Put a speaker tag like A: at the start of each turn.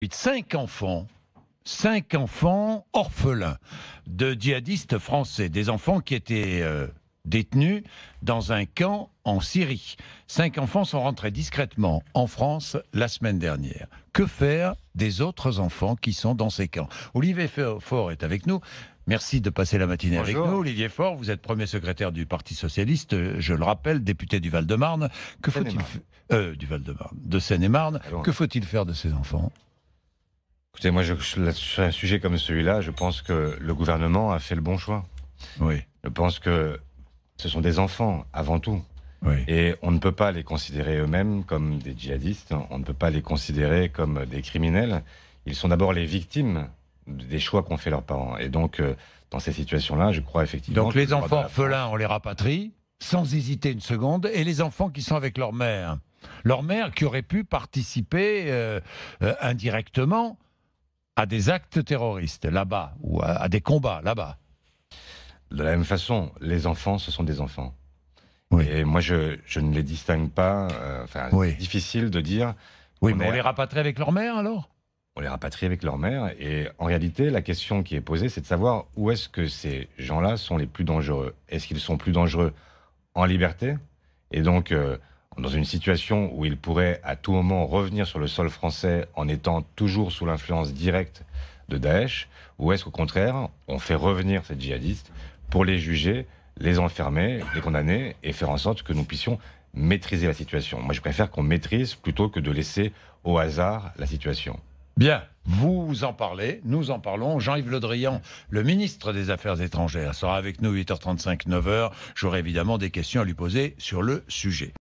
A: Cinq enfants orphelins de djihadistes français, des enfants qui étaient détenus dans un camp en Syrie. 5 enfants sont rentrés discrètement en France la semaine dernière. Que faire des autres enfants qui sont dans ces camps? Olivier Faure est avec nous. Merci de passer la matinée avec nous. Olivier Faure, vous êtes premier secrétaire du Parti Socialiste, je le rappelle, député du Val-de-Marne. Que faut-il du Val-de-Marne, de Seine-et-Marne. Que faut-il faire de ces enfants?
B: Écoutez, moi, sur un sujet comme celui-là, je pense que le gouvernement a fait le bon choix.
A: Oui.
B: Je pense que ce sont des enfants, avant tout.
A: Oui.
B: Et on ne peut pas les considérer eux-mêmes comme des djihadistes, on ne peut pas les considérer comme des criminels. Ils sont d'abord les victimes des choix qu'ont fait leurs parents. Et donc, dans ces situations-là, je crois effectivement...
A: Donc les enfants orphelins, on les rapatrie, sans hésiter une seconde, et les enfants qui sont avec leur mère qui aurait pu participer indirectement à des actes terroristes là-bas, ou à des combats là-bas.
B: De la même façon, les enfants, ce sont des enfants.
A: Oui.
B: Et moi, je ne les distingue pas.
A: Oui.
B: C'est difficile de dire...
A: Oui, mais on les rapatrie avec leur mère, alors?
B: On les rapatrie avec leur mère. Et en réalité, la question qui est posée, c'est de savoir où est-ce que ces gens-là sont les plus dangereux. Est-ce qu'ils sont plus dangereux en liberté? Et donc... dans une situation où ils pourraient à tout moment revenir sur le sol français en étant toujours sous l'influence directe de Daesh, ou est-ce qu'au contraire, on fait revenir ces djihadistes pour les juger, les enfermer, les condamner et faire en sorte que nous puissions maîtriser la situation? Moi, je préfère qu'on maîtrise plutôt que de laisser au hasard la situation.
A: Bien, vous en parlez, nous en parlons. Jean-Yves Le Drian, le ministre des Affaires étrangères, sera avec nous 8h35, 9h. J'aurai évidemment des questions à lui poser sur le sujet.